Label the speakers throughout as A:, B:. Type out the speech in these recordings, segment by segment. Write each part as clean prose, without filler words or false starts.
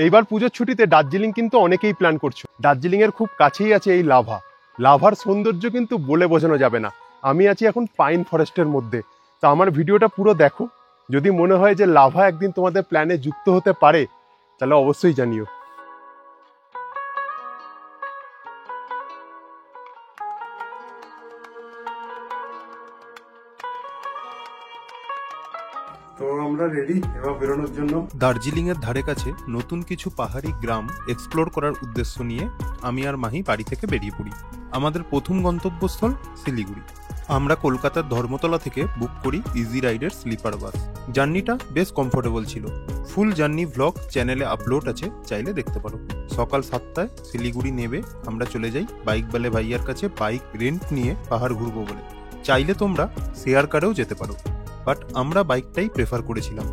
A: এইবার পুজোর ছুটিতে দার্জিলিং কিন্তু অনেকেই প্ল্যান করছো। দার্জিলিং এর খুব কাছেই আছে এই লাভার সৌন্দর্য কিন্তু বলে বোঝানো যাবে না। আমি আছি এখন পাইন ফরেস্টের মধ্যে। তো আমার ভিডিওটা পুরো দেখো, যদি মনে হয় যে লাভা একদিন তোমাদের প্ল্যানে যুক্ত হতে পারে তাহলে অবশ্যই জানিও। তো আমরা রেডি এবার বেরোনোর জন্য।
B: দার্জিলিং এর ধারে কাছে নতুন কিছু পাহাড়ি গ্রাম এক্সপ্লোর করার উদ্দেশ্য নিয়ে আমি আর মাহি বাড়ি থেকে বেরিয়ে পড়ি। আমাদের প্রথম গন্তব্যস্থল শিলিগুড়ি। আমরা কলকাতার ধর্মতলা থেকে বুক করি ইজি রাইডের স্লিপার বাস। জার্নিটা বেশ কমফোর্টেবল ছিল। ফুল জার্নি ভ্লগ চ্যানেলে আপলোড আছে, চাইলে দেখতে পারো। সকাল 7টায় শিলিগুড়ি নেমে আমরা চলে যাই বাইকওয়ালা ভাইয়ার কাছে বাইক রেন্ট নিয়ে পাহাড় ঘুরবো বলে। চাইলে তোমরা শেয়ার কারেও যেতে পারো, বাট আমরা বাইকটাই প্রেফার করেছিলাম।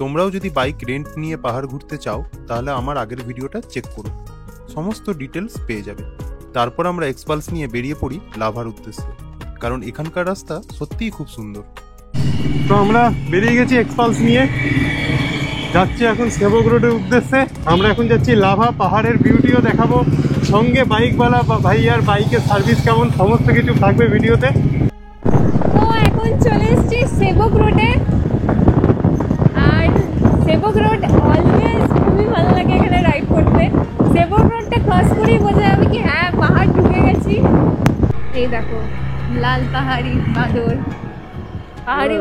B: তোমরাও যদি বাইক রেন্ট নিয়ে পাহাড় ঘুরতে চাও তাহলে আমার আগের ভিডিওটা চেক করো, সমস্ত ডিটেলস পেয়ে যাবে। তারপর আমরা এক্সপালস নিয়ে বেরিয়ে পড়ি লাভার উদ্দেশ্যে, কারণ এখানকার রাস্তা সত্যিই খুব সুন্দর।
A: তো আমরা বেরিয়ে গেছি এক্সপালস নিয়ে, যাচ্ছি এখন সেবক রোডের উদ্দেশ্যে। আমরা এখন যাচ্ছি লাভা, পাহাড়ের বিউটিও দেখাবো, সঙ্গে বাইকওয়ালা বা ভাইয়ার বাইকের সার্ভিস কেমন সমস্ত কিছু থাকবে ভিডিওতে।
C: তো এখন চলে এসেছি সেবক রোডে, আর সেবক রোড অলওয়েজ খুবই ভালো লাগে এখানে রাইড করতে। সেবক রোডটা ক্রস করেই বোঝা যাবে কি হ্যাঁ পাহাড় ঢুকে গেছি। এই দেখো লাল পাহাড়ি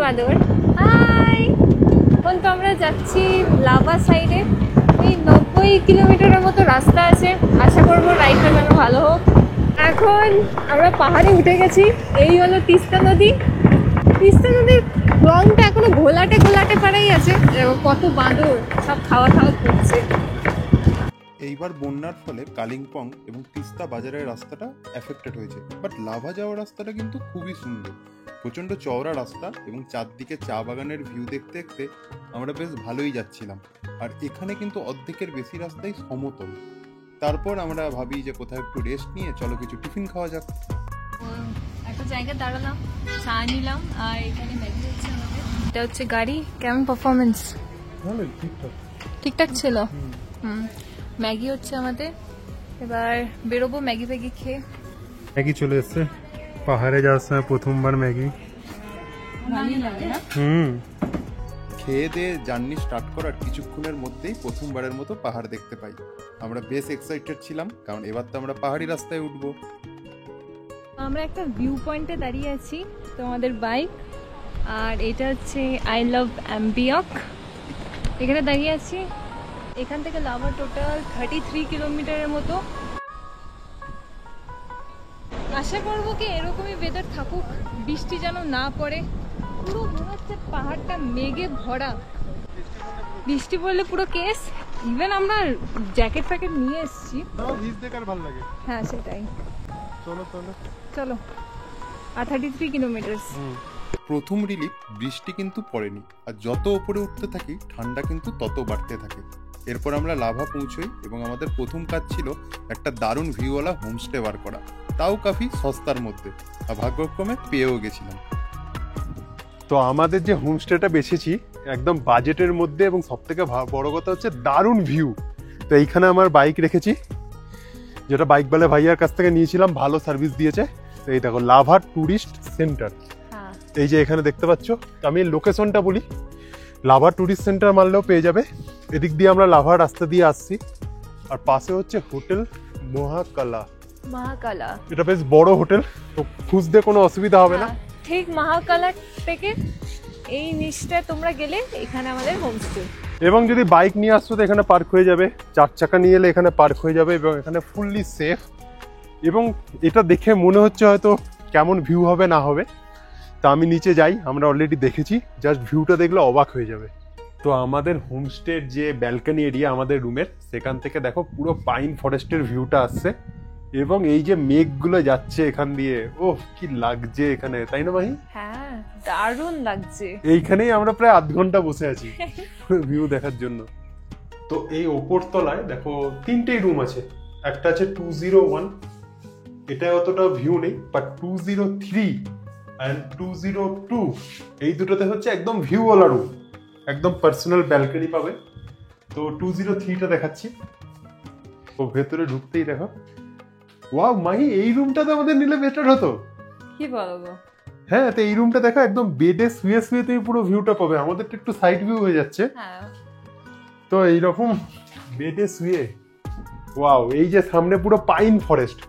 C: বাঁদর, হাই। এখন তো আমরা যাচ্ছি লাভা সাইডে। এই 90 কিলোমিটারের মতো রাস্তা আছে, আশা করবো রাইডটা যেন ভালো হোক। এখন আমরা পাহাড়ে উঠে গেছি। এই হলো তিস্তা নদী। তিস্তা নদীর রংটা এখনো ঘোলাটে পাড়াই আছে, কত বাঁদর সব খাওয়া করছে।
B: এইবার বন্যার ফলে কালিম্পং এবং তিস্তা বাজারের রাস্তাটা এফেক্টেড হয়েছে, বাট লাভা যাওয়ার রাস্তাটা কিন্তু খুবই সুন্দর। প্রচণ্ড চওড়া রাস্তা এবং চারদিকে চা বাগানের ভিউ দেখতে দেখতে আমরা বেশ ভালোই যাচ্ছিলাম। আর এখানে কিন্তু অর্ধেকের বেশি রাস্তাই সমতল। তারপর আমরা ভাবি যে কোথাও একটু রেস্ট নিয়ে চলো কিছু টিফিন খাওয়া যাক।
C: একটা জায়গায় দাঁড়ালাম, চা নিলাম, আর এখানে ম্যাগি হচ্ছে আমাদের। এটা হচ্ছে গাড়ি। কেমন পারফরমেন্স?
A: ভালো,
C: ঠিকঠাক ছিল। ম্যাগি হচ্ছে আমাদের। এবার বেরোবো ম্যাগি খেয়ে।
A: ম্যাগি চলে এসছে। পাহাড়ে যাওয়ার সময় প্রথমবার ম্যাগি,
C: ভালোই লাগে না?
B: খেয়ে দিয়ে জার্নি স্টার্ট করার কিছুক্ষণের মধ্যেই প্রথমবারের মতো পাহাড় দেখতে পাই। আমরা বেশ এক্সাইটেড ছিলাম, কারণ এবার তো আমরা পাহাড়ি রাস্তায় উঠবো।
C: আমরা একটা ভিউ পয়েন্টে দাঁড়িয়ে আছি, তোমাদের বাইক, আর এটা হচ্ছে আই লাভ অ্যাম্বিয়ক। এখানে দাঁড়িয়ে আছি। এখান থেকে লাভা টোটাল 33 কিলোমিটারের মতো। আশা করবো কি এরকমই ওয়েদার থাকুক, বৃষ্টি যেন না পড়ে। পুরো মনে হচ্ছে পাহাড়টা মেঘে ভরা, বৃষ্টি পড়লে পুরো কেস। ইভেন আমরা জ্যাকেট ফ্যাকেট নিয়ে এসেছি। হ্যাঁ সেটাই। চলো। আর 33 কিলোমিটার।
B: প্রথম রিলিফ বৃষ্টি কিন্তু পড়েনি, আর যত উপরে উঠতে থাকি ঠান্ডা কিন্তু তত বাড়তে থাকে। এরপর আমরা লাভা পৌঁছই এবং আমাদের প্রথম কাজ ছিল একটা দারুণ ভিউওয়ালা হোমস্টে বার করা, তাও কাফি সস্তার মধ্যে, আর ভাগ্যক্রমে পেয়েও গেছিলাম।
A: তো আমাদের যে হোমস্টেটা বেছেছি একদম বাজেটের মধ্যে, এবং সব থেকে বড় কথা হচ্ছে দারুণ ভিউ। তো এইখানে আমার বাইক রেখেছি, যেটা বাইকওয়ালা ভাইয়ার কাছ থেকে নিয়েছিলাম, ভালো সার্ভিস দিয়েছে। তো এই দেখো লাভা ট্যুরিস্ট সেন্টার, এই যে এখানে দেখতে পাচ্ছ। আমি লোকেশনটা বলি, লাভা ট্যুরিস্ট সেন্টার মারলেও পেয়ে যাবে। এদিক দিয়ে আমরা লাভা রাস্তা দিয়ে আসছি, আর পাশে হচ্ছে হোটেল মহাকালা। এটা বেশ বড় হোটেল, তো খুঁজতে কোনো অসুবিধা হবে না।
C: ঠিক মহাকালা থেকে এই নিচটা তোমরা গেলে এখানে আমাদের হোমস্টে।
A: এবং যদি বাইক নিয়ে আসছো তো এখানে পার্ক হয়ে যাবে, 4 চাকা নিয়ে এলে এখানে পার্ক হয়ে যাবে, এবং এখানে ফুললি সেফ। এবং এটা দেখে মনে হচ্ছে হয়তো কেমন ভিউ হবে না হবে, তা আমি নিচে যাই, আমরা অলরেডি দেখেছি, জাস্ট ভিউটা দেখলে অবাক হয়ে যাবে। তো আমাদের হোমস্টের যে ব্যালকনি এরিয়া আমাদের রুমের, সেখান থেকে দেখো পুরো পাইন ফরেস্টের ভিউটা আসছে, এবং এই যে মেঘগুলো যাচ্ছে এখান দিয়ে, ওহ কি লাগছে এখানে, তাই না মাহি?
C: হ্যাঁ দারুণ লাগছে।
A: এইখানেই আমরা প্রায় আধ ঘন্টা বসে আছি ভিউ দেখার জন্য। তো এই ওপর তলায় দেখো 3টে রুম আছে। একটা আছে 201, এটা অতটা ভিউ নেই, বাট 203 and 202 এই দুটোতে হচ্ছে একদম ভিউওয়ালা রুম, একদম পার্সোনাল ব্যালকনি পাবে। তো 203টা দেখাচ্ছি। ও ভেতরে ঢুকতেই দেখো, ওয়াও মাহি, এই রুমটা তো আমাদের নিলে বেটার হতো।
C: কি বলো গো?
A: হ্যাঁ, তো এই রুমটা দেখো, একদম বেডে শুয়ে শুয়ে তুমি পুরো ভিউটা পাবে। আমাদের একটু সাইড ভিউ হয়ে যাচ্ছে।
C: হ্যাঁ,
A: তো এইরকম বেডে শুয়ে, ওয়াও, এই যে সামনে পুরো পাইন ফরেস্ট,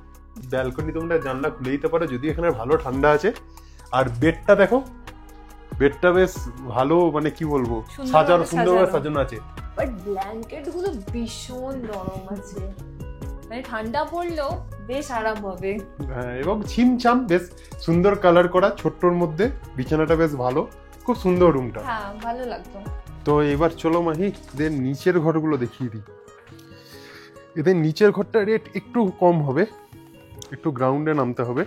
A: ব্যালকনি তোমরা জানলা খুলে দিতে পারো, যদি এখানে ভালো ঠান্ডা আছে। আর বেডটা দেখো, বেডটা বেশ ভালো, মানে কি বলবো,
C: সুন্দরভাবে
A: সুন্দরভাবে
C: সাজানো।
A: সাজানো আছে।
C: বাট ব্ল্যাঙ্কেট গুলো ভীষণ নরম আছে, মানে ঠান্ডা পড়লেও বেশ আরাম হবে।
A: হ্যাঁ, এবং ছিমছাম, বেশ সুন্দর কালার করা, ছোট্টর মধ্যে বিছানাটা বেশ ভালো, খুব সুন্দর রুমটা।
C: হ্যাঁ, ভালো লাগতো।
A: তো এবার চলো মাহি, এদের নিচের ঘরগুলো দেখিয়ে দিই। এদের নিচের ঘরটা রেট একটু কম হবে, একটু গ্রাউন্ডে নামতে হবে,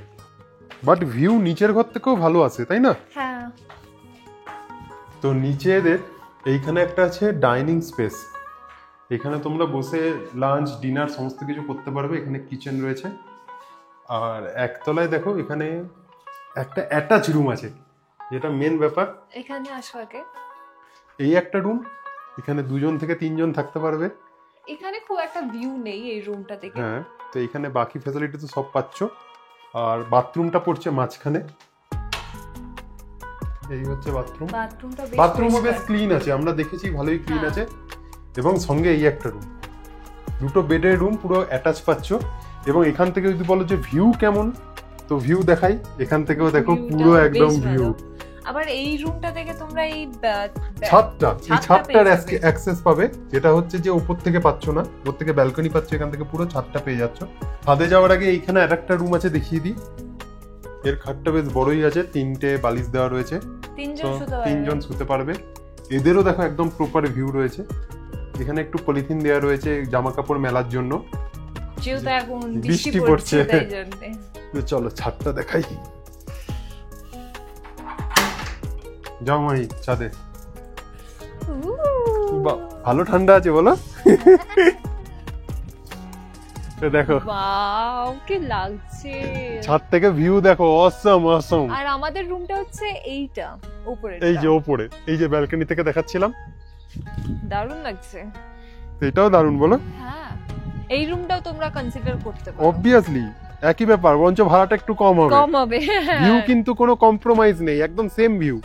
A: বাট ভিউ নিচের ঘর থেকেও ভালো আছে, তাই না?
C: হ্যাঁ,
A: তো নিচে এদের এইখানে একটা আছে ডাইনিং স্পেস, এখানে তোমরা বসে লাঞ্চ ডিনার সমস্ত কিছু করতে পারবে। এখানে কিচেন রয়েছে। আর একতলায় দেখো, এখানে একটা অ্যাটাচ রুম আছে, যেটা মেন ব্যাপার।
C: এখানে আসো আগে।
A: এই একটা রুম, এখানে 2 থেকে 3 থাকতে পারবে।
C: এখানে খুব একটা ভিউ নেই এই রুমটা থেকে।
A: হ্যাঁ, তো এখানে বাকি ফ্যাসিলিটি তো সব পাচ্ছ। আর বাথরুমটা পড়ছে মাঝখানে, এই হচ্ছে বাথরুম। বাথরুমও বেশ ক্লিন আছে, আমরা দেখেছি, ভালোই ক্লিন আছে। এবং সঙ্গে এই একটা রুম, দুটো বেডের রুম পুরো অ্যাটাচ পাচ্ছ। এবং এখান থেকে যদি বলো যে ভিউ কেমন, তো ভিউ দেখাই, এখান থেকেও দেখো পুরো একদম ভিউ।
C: আবার এই রুমটা থেকে তোমরা এই
A: ছাদটার অ্যাক্সেস পাবে, যেটা হচ্ছে যে উপর থেকে পাচ্ছ না, উপর থেকে ব্যালকনি পাচ্ছ, এখান থেকে পুরো ছাদটা পেয়ে যাচ্ছ। ছাদে যাওয়ার আগে এইখানে আরেকটা রুম আছে, দেখিয়ে দিই। এর খাটটা বেশ বড়ই আছে, 3টে বালিশ দেওয়া রয়েছে, 3জন শুতে পারবে। এদেরও দেখো একদম প্রপার ভিউ রয়েছে। এখানে একটু পলিথিন দেওয়া রয়েছে জামা কাপড় মেলার জন্য,
C: যেহেতু এখন
A: বৃষ্টি পড়ছে। চলো ছাদটা দেখাই, যাও মাই ছাদে। ভালো ঠান্ডা আছে বলো। দেখো,
C: ওয়াও, কি লাগছে
A: ছাদ থেকে ভিউ দেখো, অসম অসম।
C: আর আমাদের রুমটা হচ্ছে এইটা উপরে,
A: এই যে উপরে, এই যে ব্যালকনি থেকে দেখাচ্ছিলাম,
C: দারুণ লাগছে।
A: এটাও দারুণ বলো।
C: হ্যাঁ, এই রুমটাও তোমরা কনসিডার করতে পারো।
A: অবভিয়াসলি একই ব্যাপার, বরঞ্চ ভাড়াটা একটু কম হবে। ভিউ কিন্তু কোনো কম্প্রোমাইজ নেই, একদম সেম ভিউ।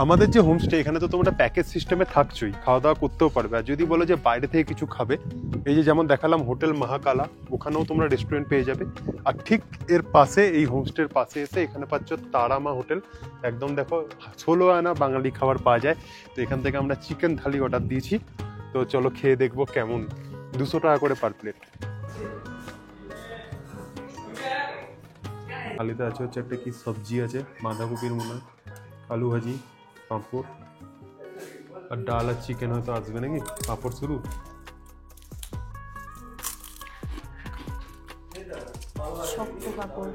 A: আমাদের যে হোমস্টে, এখানে তো তোমরা প্যাকেজ সিস্টেমে থাকছোই, খাওয়া দাওয়া করতেও পারবে। আর যদি বলো যে বাইরে থেকে কিছু খাবে, এই যে যেমন দেখালাম হোটেল মহাকালা, ওখানেও তোমরা রেস্টুরেন্ট পেয়ে যাবে। আর ঠিক এর পাশে, এই হোমস্টের পাশে এসে এখানে পাচ্ছ তারামা হোটেল, একদম দেখো 16 আনা বাঙালি খাবার পাওয়া যায়। তো এখান থেকে আমরা চিকেন থালি অর্ডার দিয়েছি, তো চলো খেয়ে দেখবো কেমন। 200 টাকা করে পার প্লেট। থালিতে আছে হচ্ছে একটা কি সবজি আছে, বাঁধাকপির মনে হয়, আলু ভাজি, পাঁপড় আর ডাল আর চিকেন হয়তো আসবে নাকি, পাঁপড় শুরু।
C: শক্ত কাপড়,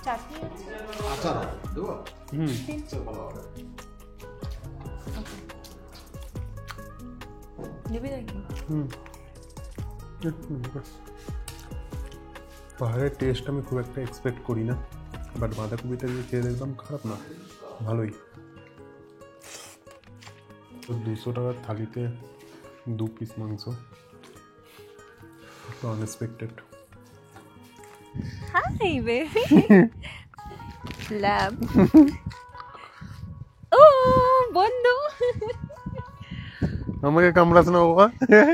C: চাটনি নেবে নাকি?
A: পাহাড়ের টেস্ট আমি খুব একটা এক্সপেক্ট করি না, বাট বাঁধাকপিটা দিয়ে খেয়ে দেখলাম, খারাপ না, ভালোই। তো 200 টাকার থালিতে 2 পিস মাংস, একটু আনএক্সপেক্টেড।
C: Hi baby lab. ও বন্ধু,
A: আমাকে কামড়াস না বাবা।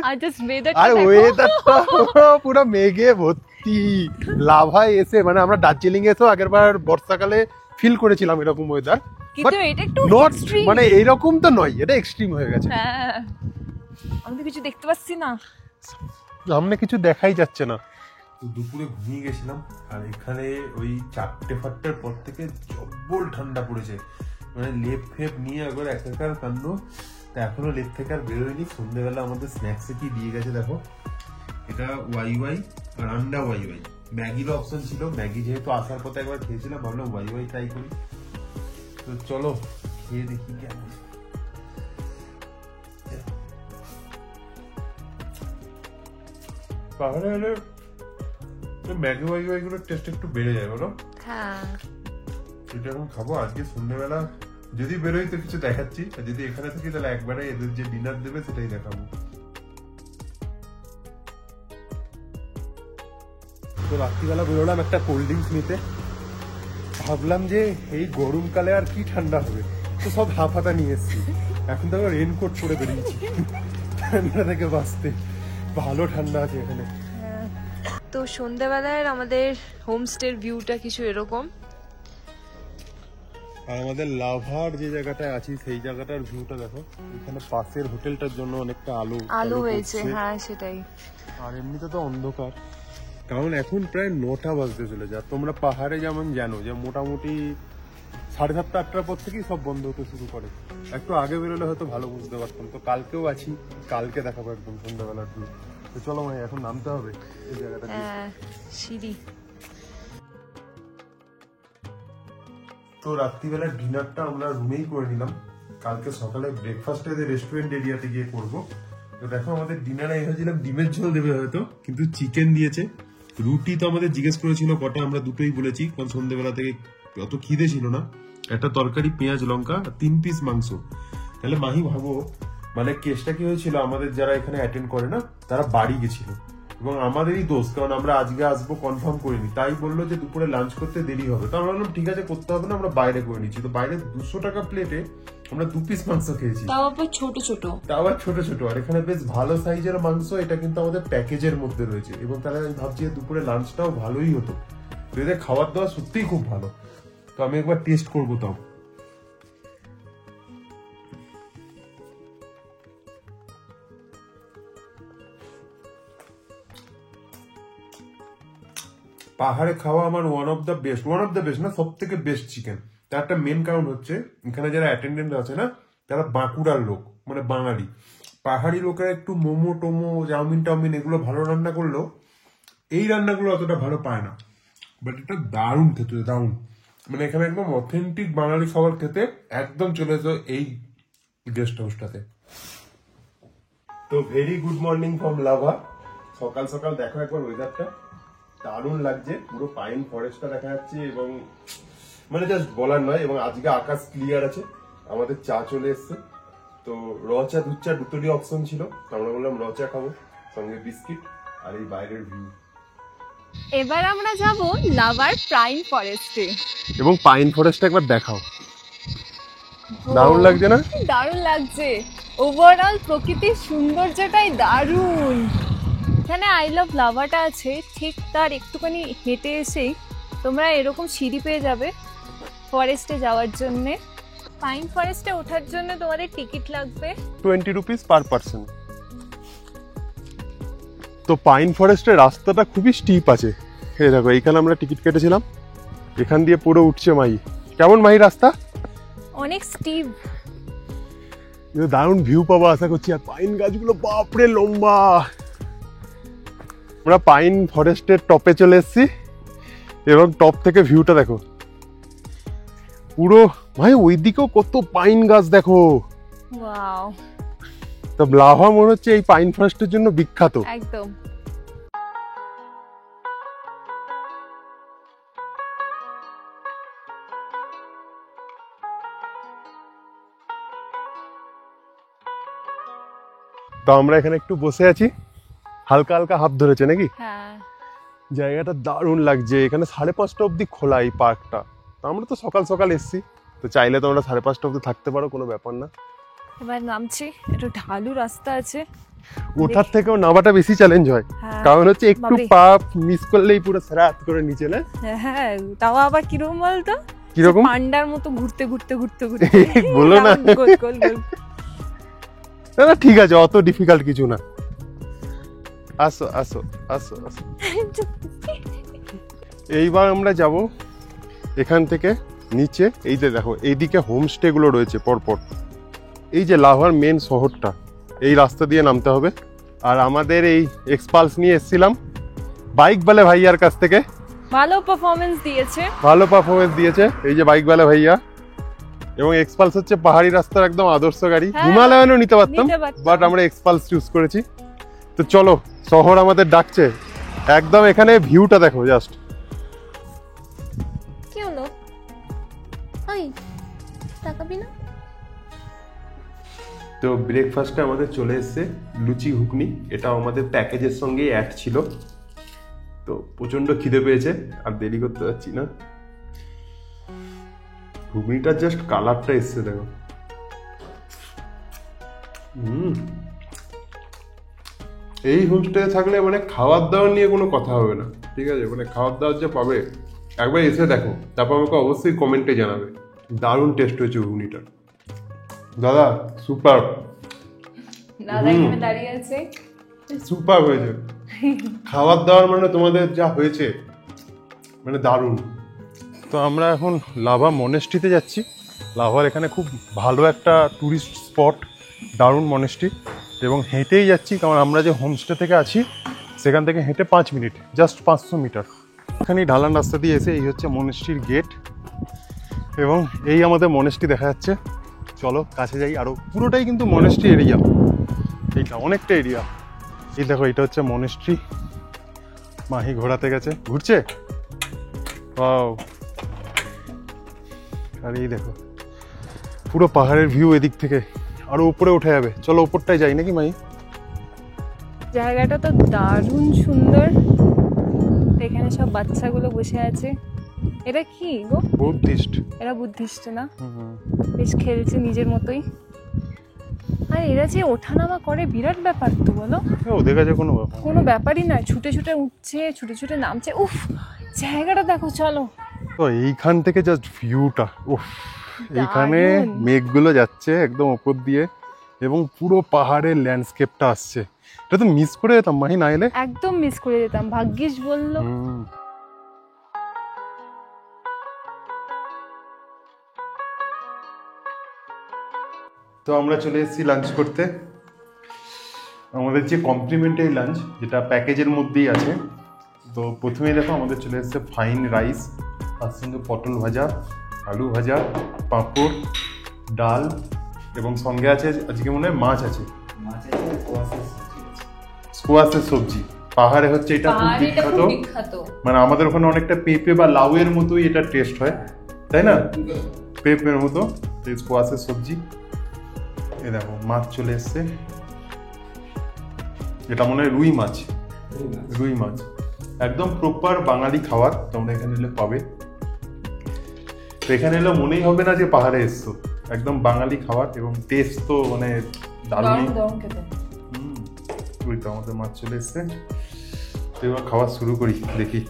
C: আর জাস্ট ওয়েদারটা
A: আর
C: দেখো,
A: ওয়েদারটা পুরো মেঘে ভর্তি। লাভায় এসে, মানে আমরা দার্জিলিং এসেও আগেরবার বর্ষাকালে ফিল করেছিলাম এরকম ওয়েদার,
C: কিন্তু এটা একটু
A: নট
C: extreme।
A: মানে এইরকম তো নয়, এটা এক্সট্রিম হয়ে গেছে।
C: হ্যাঁ, আমি তো কিছু দেখতে পাচ্ছি না,
A: সামনে কিছু দেখাই যাচ্ছে না।
B: দুপুরে ঘুমিয়ে গেছিলাম, আর এখানে ওই 4-5টার পর থেকে জব্বল ঠান্ডা পড়েছে, মানে লেপ ফেপ নিয়ে একবার একাকার কাণ্ড। তা এখনো লেপ থেকে আর বেরোয়নি। সন্ধ্যেবেলা আমাদের স্ন্যাক্সে কি দিয়ে গেছে দেখো, এটা ওয়াই আর আন্ডা ওয়াই। ম্যাগিরও অপশন ছিল, ম্যাগি যেহেতু আসার পথে একবার খেয়েছিলাম, ভাবলাম ওয়াই ট্রাই করি। তো চলো খেয়ে দেখি কেমন। পাহাড়ে হলে ম্যাগি ওয়াই গুলোর টেস্ট একটু বেড়ে যায় বলো।
C: হ্যাঁ
B: এটা এখন খাবো। আজকে সন্ধ্যেবেলা
A: যদি বেরোই তো কিছু দেখাচ্ছি, আর যদি এখানে থাকি তাহলে একবারে এদের যে ডিনার দেবে সেটাই দেখাবো। তো রাত্রিবেলা বেরোলাম একটা কোল্ড ড্রিঙ্কস নিতে, ভাবলাম যে এই গরমকালে আর কি ঠান্ডা হবে, তো সব হাফ হাতা নিয়ে এসেছি। এখন তো আবার রেনকোট পরে বেরিয়েছি ঠান্ডা থেকে বাঁচতে, ভালো ঠান্ডা আছে এখানে।
C: তো সন্ধ্যাবেলায় আমাদের হোমস্টের ভিউটা কিছু এরকম।
A: আর আমাদের লাভার যে জায়গাটায় আছি সেই জায়গাটার ভিউটা দেখো, এখানে পাশের হোটেলটার জন্য অনেকটা আলো
C: হয়েছে,
A: পড়ছে।
C: হ্যাঁ সেটাই।
A: আর এমনিতে তো অন্ধকার, কারণ এখন প্রায় 9টা বাজতে চলে যায়। তোমরা পাহাড়ে যেমন জানো যে মোটামুটি 7:30 8টার পর থেকেই সব বন্ধ হতে শুরু করে। একটু আগে বেরোলে হয়তো ভালো বুঝতে পারতাম। তো কালকেও আছি, কালকে দেখাবো একদম সন্ধ্যাবেলার ভিউ। তো চলো ভাই এখন নামতে হবে এই জায়গাটা দিয়ে।
C: সিঁড়ি।
A: তো রাত্রিবেলার ডিনারটা আমরা রুমেই করে নিলাম, কালকে সকালে ব্রেকফাস্টে রেস্টুরেন্ট এরিয়াতে গিয়ে করব। তো দেখো আমাদের ডিনারে ভেবেছিলাম ডিমের ঝোল দেবে হয়তো, কিন্তু চিকেন দিয়েছে। রুটি তো আমাদের জিজ্ঞেস করেছিল কটা, আমরা দুটোই বলেছি, কারণ সন্ধ্যেবেলা থেকে অত খিদে ছিল না। একটা তরকারি, পেঁয়াজ লঙ্কা, 3 পিস মাংস। তাহলে মাহি ভাবো, মানে কেসটা কি হয়েছিল, আমাদের যারা এখানে অ্যাটেন্ড করে না তারা বাড়ি গেছিল, এবং আমাদেরই দোষ, কারণ আমরা আজকে আসবো কনফার্ম করিনি। তাই বললো যে দুপুরে লাঞ্চ করতে দেরি হবে। তো আমরা বললাম ঠিক আছে, করতে হবে না, আমরা বাইরে করে নিচ্ছি। তো বাইরে 200 টাকা প্লেটে আমরা 2 পিস মাংস খেয়েছি,
C: তাও আবার ছোট ছোট।
A: আর এখানে বেশ ভালো সাইজের মাংস। এটা কিন্তু আমাদের প্যাকেজের মধ্যে রয়েছে, এবং তাহলে আমি ভাবছি দুপুরে লাঞ্চটাও ভালোই হতো। তো এদের খাবার দাওয়া সত্যিই খুব ভালো। তো আমি একবার টেস্ট করবো তাও। পাহাড়ে খাওয়া আমার ওয়ান অফ দ্য বেস্ট না, সব থেকে বেস্ট চিকেন। তার একটা মেন কারণ হচ্ছে এখানে যারা অ্যাটেন্ডেন্ট আছে না, তারা বাঁকুড়ার লোক, মানে বাঙালি। পাহাড়ি লোকেরা একটু মোমো টোমো, চাউমিন এগুলো ভালো রান্না করলেও এই রান্নাগুলো অতটা ভালো পায় না। বাট এটা দারুণ খেতে, দারুণ। মানে এখানে একদম অথেন্টিক বাঙালি খাবার খেতে একদম চলে এসো এই গেস্ট হাউসটাতে। তো very good morning from lava. সকাল সকাল দেখো একবার ওয়েদারটা, দারুণ লাগছে, পুরো পাইন ফরেস্টটা দেখা যাচ্ছে, এবং মানে জাস্ট বলার নয়। এবং আজকে আকাশ ক্লিয়ার আছে। আমাদের চা চলে এসছে, তো র চা দুধ চা দুটোরই অপশন ছিল, তো আমরা বললাম র চা খাবো, সঙ্গে বিস্কিট আর এই বাইরের ভিউ।
C: এবার আমরা যাব লাভার পাইন ফরেস্টে,
A: এবং পাইন ফরেস্টটা একবার দেখাও, দারুণ লাগছে না?
C: দারুণ লাগছে। ওভারঅল প্রকৃতির সৌন্দর্যটাই দারুণ। এখানে আই লাভ লাভাটা আছে, ঠিক তার একটুখানি হেঁটে এসেই তোমরা এরকম সিঁড়ি পেয়ে যাবে ফরেস্টে যাওয়ার জন্য। পাইন ফরেস্টে ওঠার জন্য তোমাদের টিকিট লাগবে
A: 20 রুপিস পার পার্সন। তো পাইন ফরেস্টের রাস্তাটা খুবই স্টিপ আছে। এই দেখো, এইখানে আমরা টিকিট কেটেছিলাম, এখান দিয়ে পুরো উঠছে মাই। কেমন মাই রাস্তা?
C: অনেক স্টিপ,
A: দারুণ ভিউ পাবো আশা করছি। আর পাইন গাছগুলো বাপরে লম্বা। আমরা পাইন ফরেস্টের টপে চলে এসেছি, এবং টপ থেকে ভিউটা দেখো পুরো। ভাই ওইদিকেও কত পাইন গাছ দেখো।
C: ওয়াও,
A: তো লাভা মনে হচ্ছে এই পাইন ফরেস্টের জন্য বিখ্যাত।
C: একদম।
A: তো আমরা এখানে একটু বসে আছি, হালকা হালকা হাফ ধরেছে নাকি?
C: হ্যাঁ,
A: জায়গাটা দারুণ লাগছে। এখানে 5:30 অব্দি খোলা এই পার্কটা। তো আমরা তো সকাল সকাল এসছি, তো চাইলে তো আমরা 5:30 অব্দি থাকতে পারো, কোনো ব্যাপার না।
C: এবার নামছি, একটু ঢালু রাস্তা আছে,
A: ওঠার থেকেও নামাটা বেশি চ্যালেঞ্জ হয়,
C: হ্যাঁ।
A: কারণ হচ্ছে একটু
C: বাপরে।
A: পা মিস করলেই পুরো সারাত করে নিচে না।
C: হ্যাঁ, তাও আবার কিরকম বলতো,
A: কিরকম?
C: পান্ডার মতো ঘুরতে ঘুরতে ঘুরতে ঘুরতে
A: বলো না।
C: গোল গোল গোল।
A: না ঠিক আছে, অত ডিফিকাল্ট কিছু না। আসো আসো আসো আসো। এইবার আমরা যাব এখান থেকে নিচে। এই যে দেখো, এইদিকে হোমস্টে গুলো রয়েছে পরপর। এই যে লাভার মেন শহরটা, এই রাস্তা দিয়ে নামতে হবে। আর আমাদের এই এক্সপালস নিয়ে এসেছিলাম বাইক বালে ভাইয়ার কাছ থেকে,
C: ভালো পারফরমেন্স দিয়েছে। এই যে বাইক বালে ভাইয়া, এবং এক্সপালস হচ্ছে পাহাড়ি রাস্তার একদম আদর্শ গাড়ি। হ্যাঁ,
A: হিমালয়ানও নিতে পারতাম, বাট আমরা এক্সপালস চুজ করেছি। তো চলো, শহর আমাদের ডাকছে একদম। এখানে ভিউটা দেখো জাস্ট।
C: কি হলো? ওই তাকাও। খাবি না?
A: তো ব্রেকফাস্টে আমাদের চলে এসেছে লুচি ঘুগনি, এটা আমাদের প্যাকেজের সঙ্গে অ্যাড ছিল। তো প্রচন্ড খিদে পেয়েছে, আর দেরি করতে পারছি না। ঘুগনিটার জাস্ট কালারটা এসছে দেখো। এই হোমস্টে থাকলে মানে খাওয়ার দাওয়ার নিয়ে কোনো কথা হবে না, ঠিক আছে? মানে খাওয়ার দাওয়ার যে পাবে, একবার এসে দেখো, তারপর আমাকে অবশ্যই কমেন্টে জানাবে। দারুণ টেস্ট হয়েছে ঘুগনিটা। দাদা সুপার,
C: দাদা এখানে দাঁড়িয়ে আছে।
A: সুপার হয়েছে খাবার দাবার, মানে তোমাদের যা হয়েছে মানে দারুণ। তো আমরা এখন লাভা মনেস্ট্রিতে যাচ্ছি। লাভার এখানে খুব ভালো একটা ট্যুরিস্ট স্পট, দারুণ মনেস্ট্রি, এবং হেঁটেই যাচ্ছি, কারণ আমরা যে হোমস্টে থেকে আছি সেখান থেকে হেঁটে 5 মিনিট, জাস্ট 500 মিটার। এখানেই ঢালান রাস্তা দিয়ে এসে এই হচ্ছে মনেস্ট্রির গেট, এবং এই আমাদের মনেস্ট্রি দেখা যাচ্ছে। চলো কাছে যাই, আরও পুরোটাই কিন্তু মনেস্ট্রি এরিয়া, এইটা অনেকটা এরিয়া। এই দেখো, এটা হচ্ছে মনেস্ট্রি। মাহি ঘোরাতে গেছে, ঘুরছে। ওয়াও, আর এই দেখো পুরো পাহাড়ের ভিউ এদিক থেকে, আরো উপরে উঠে যাবে। চলো উপরটায় যাই নাকি মাহি?
C: জায়গাটা তো দারুণ সুন্দর। এখানে সব বাচ্চাগুলো বসে আছে। এটা কি গো?
A: বুদ্ধিস্ট।
C: এরা বুদ্ধিস্ট না? বেশ খেলছে নিজের মতোই। আর এরা যে ওঠানামা করে, বিরাট ব্যাপার তো বলো।
A: ওদের কাছে কোনো ব্যাপার,
C: কোনো ব্যাপারই নয়। ছুটে ছুটে উঠছে, ছুটে ছুটে নামছে। উফ, জায়গাটা দেখো, চলো।
A: তো এইখান থেকে জাস্ট ভিউটা, উফ, এইখানে মেঘগুলো যাচ্ছে একদম উপর দিয়ে, এবং পুরো পাহাড়ের ল্যান্ডস্কেপটা আসছে। এটা তো মিস করে যেতাম মাহি না এলে।
C: একদম মিস করে যেতাম, ভাগ্যিস বললো।
A: তো আমরা চলে এসেছি লাঞ্চ করতে। আমাদের যে কমপ্লিমেন্টারি লাঞ্চ, যেটা প্যাকেজের মধ্যেই আছে। তো প্রথমেই দেখো আমাদের চলে এসেছে ফাইন রাইস, তার সঙ্গে পটল ভাজা, আলু ভাজা, পাঁপড়, ডাল, এবং সঙ্গে আছে আজকে মনে হয় মাছ আছে, স্কোয়াশের সবজি। পাহাড়ে হচ্ছে এটা খুব বিখ্যাত, মানে আমাদের ওখানে অনেকটা পেঁপে বা লাউয়ের মতোই এটা টেস্ট হয়, তাই না? পেঁপের মতো। স্কোয়াশের সবজি। এ দেখো মাছ চলে এসছে, এটা মনে হয় রুই মাছ। রুই মাছ একদম প্রপার বাঙালি খাবার, তোমরা এখানে এলে পাবে। তো এখানে এলে মনেই হবে না যে পাহাড়ে এসছো, একদম বাঙালি খাবার, এবং টেস্ট তো মানে দারুণ। ওই তো আমাদের মাছ চলে এসছে। তো এবার খাওয়া শুরু করি, দেখি।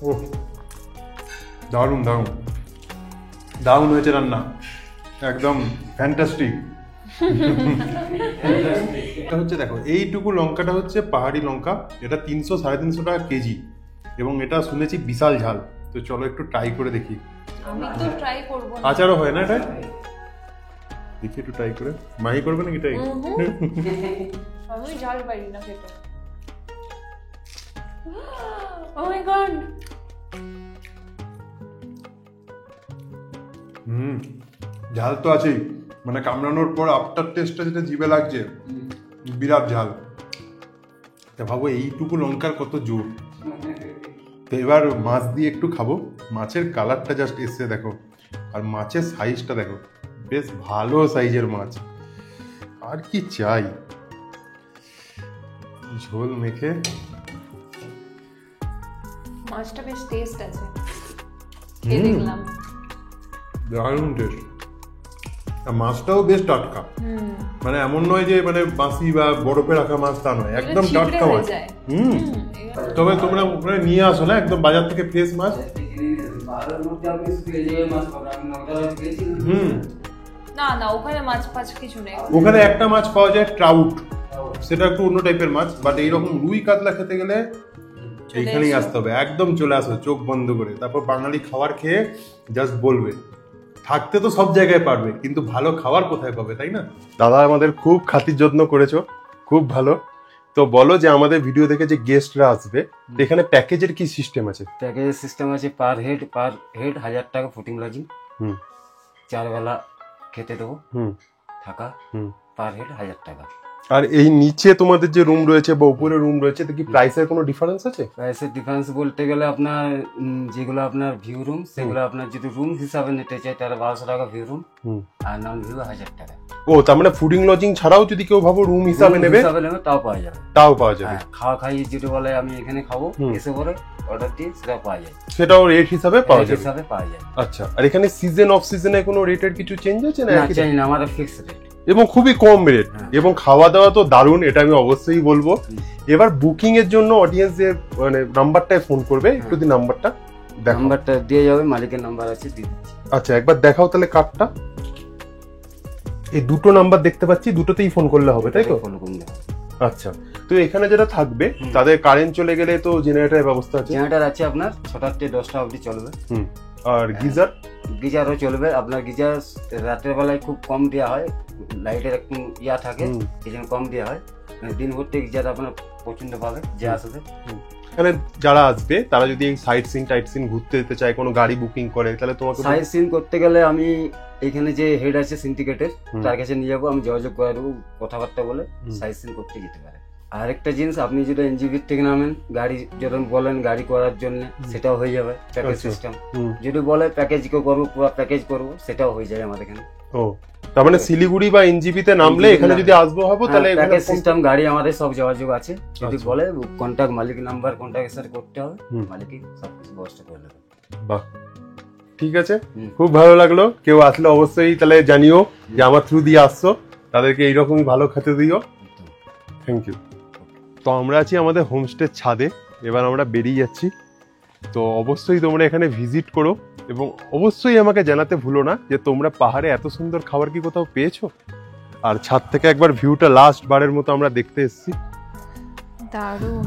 A: ও দারুণ দারুণ দারুণ হয়েছে রান্না, একদম ফ্যান্টাস্টিক। এটা হচ্ছে দেখো, এইটুকু লঙ্কাটা হচ্ছে পাহাড়ি লঙ্কা, এটা 300-350 টাকা কেজি, এবং এটা শুনেছি বিশাল ঝাল। তো চলো একটু ট্রাই করে দেখি।
C: আমি তো ট্রাই করব না।
A: আচারও হয় না এটা? দেখি একটু ট্রাই করে। মাহি করবে নাকি ট্রাই?
C: আমি ঝাল পারি না খেতে। ও মাই গড।
A: ঝাল তো আছেই, মানে কামড়ানোর পর আফটার টেস্টটা যেটা জিভে লাগছে, বিরাট ঝাল। তা ভাবো এইটুকু লঙ্কার কত জোর। তো এবার মাছ দিয়ে একটু খাবো। মাছের কালারটা জাস্ট এসছে দেখো, আর মাছের সাইজটা দেখো, বেশ ভালো সাইজের মাছ। আর কি চাই? ঝোল মেখে।
C: মাছটা বেশ টেস্ট আছে, খেয়ে দেখলাম।
A: দারুণ টেস্ট, আর মাছটাও বেশ টাটকা। মানে এমন নয় যে মানে বাসি বা বরফে রাখা মাছ, তা নয়, একদম টাটকা মাছ। তবে তোমরা ওখানে নিয়ে আসো না একদম বাজার থেকে ফ্রেশ মাছ।
C: না না, ওখানে মাছ ফাছ কিছু নেই।
A: ওখানে একটা মাছ পাওয়া যায় ট্রাউট, সেটা একটু অন্য টাইপের মাছ, বাট এইরকম রুই কাতলা খেতে গেলে এইখানেই আসতে হবে। একদম চলে আসো চোখ বন্ধ করে, তারপর বাঙালি খাবার খেয়ে জাস্ট বলবে। থাকতে তো সব জায়গায় পারবে, কিন্তু ভালো খাবার কোথায় পাবে, তাই না? দাদা আমাদের খুব খাতির যত্ন করেছো, খুব ভালো। তো বলো যে আমাদের ভিডিও দেখে যে গেস্টরা আসবে, এখানে প্যাকেজের কি সিস্টেম আছে?
D: প্যাকেজের সিস্টেম আছে পার হেড 1000 টাকা ফুটিং লজিং, 4 বেলা খেতে দেবো, থাকা পার হেড 1000 টাকা।
A: আর এই নিচে তোমাদের যে রুম রয়েছে বা উপরে রুম রয়েছে, তো কি প্রাইসের কোনো ডিফারেন্স আছে?
D: প্রাইসের ডিফারেন্স বলতে গেলে আপনার যেগুলো আপনার ভিউ রুম সেগুলো আপনার যদি রুম হিসাবে নিতে চাই তাহলে 1200 টাকা ভিউ রুম, আর নন ভিউ 1000 টাকা।
A: ও তার মানে ফুডিং লজিং ছাড়াও যদি কেউ ভাবো রুম হিসাবে নেবে
D: তাও পাওয়া যাবে,
A: তাও পাওয়া যাবে।
D: হ্যাঁ, খাওয়া খাই যেটা বলে আমি এখানে খাবো এসে পরে অর্ডার দিয়ে সেটা পাওয়া যায়,
A: সেটাও রেট হিসাবে পাওয়া
D: রেট
A: যাবে।
D: হিসাবে পাওয়া যায়।
A: আচ্ছা, আর এখানে সিজন অফ সিজনে কোনো রেটের কিছু চেঞ্জ আছে না?
D: না
A: একই
D: চাই না, আমাদের ফিক্স রেট
A: এবং খুবই কম রেট,
D: হ্যাঁ।
A: এবং খাওয়া দাওয়া তো দারুণ, এটা আমি অবশ্যই বলবো। এবার বুকিং এর জন্য অডিয়েন্স যে মানে নাম্বারটায় ফোন করবে, একটু দি নাম্বারটা দেখো।
D: নাম্বারটা দিয়ে যাবে, মালিকের নাম্বার আছে দিয়ে দিচ্ছি।
A: আচ্ছা, একবার দেখাও তাহলে কার্ডটা। এই দুটো নাম্বার দেখতে পাচ্ছি, দুটোতেই ফোন করলে হবে, তাই তো?
D: ফোন করুন।
A: আচ্ছা, তো এখানে যেটা থাকবে তাদের কারেন্ট চলে গেলে তো জেনারেটরের ব্যবস্থা আছে?
D: জেনারেটর আছে আপনার 6টা থেকে 10টা অবধি চলবে।
A: আর গিজার?
D: গিজারও চলবে আপনার। গিজার রাতের বেলায় খুব কম দেওয়া হয়, লাইটের একটু ইয়া থাকে এই জন্য কম দেওয়া হয়। দিন ভর্তি গিজার আপনার পছন্দ পাবে যে আসবে।
A: এখানে যারা আসবে তারা যদি এই সাইট সিন টাইট সিন ঘুরতে যেতে চায়, কোনো গাড়ি বুকিং করে, তাহলে তোমাকে
D: সাইট সিন করতে গেলে আমি এখানে যে হেড আছে সিন্ডিকেটের তার কাছে নিয়ে যাবো, আমি যোগাযোগ করে দেবো, কথাবার্তা বলে সাইট সিন করতে যেতে পারে। আর একটা জিনিস, আপনি যদি এনজিবি থেকে নামেন গাড়ি যখন বলেন গাড়ি করার জন্য সেটাও হয়ে যাবে, প্যাকেজ সিস্টেম। যদি বলে প্যাকেজ করবো, পুরো প্যাকেজ করবো, সেটাও হয়ে যায় আমাদের এখানে।
A: ও তার মানে শিলিগুড়ি বা এনজিবি তে নামলে এখানে যদি আসবো হবো তাহলে
D: প্যাকেজ সিস্টেম গাড়ি আমাদের সব যোগাযোগ আছে। যদি বলে কন্টাক্ট মালিক নাম্বার কন্টাক্টের সাথে করতে হবে, মালিকই সবকিছু ব্যবস্থা করে দেবে।
A: বাহ, ঠিক আছে, খুব ভালো লাগলো। কেউ আসলে অবশ্যই তাহলে জানিও যে আমার থ্রু দিয়ে আসছো, তাদেরকে এইরকমই ভালো খেতে দিও। Thank you. তো আমরা আছি আমাদের হোমস্টের ছাদে, এবার আমরা বেরিয়ে যাচ্ছি। তো অবশ্যই তোমরা এখানে ভিজিট করো এবং অবশ্যই আমাকে জানাতে ভুলো না যে তোমরা পাহাড়ে এত সুন্দর খাবার কি কোথাও পেয়েছো। আর ছাদ থেকে একবার ভিউটা লাস্ট বারের মতো আমরা দেখতে এসেছি।
C: দারুণ।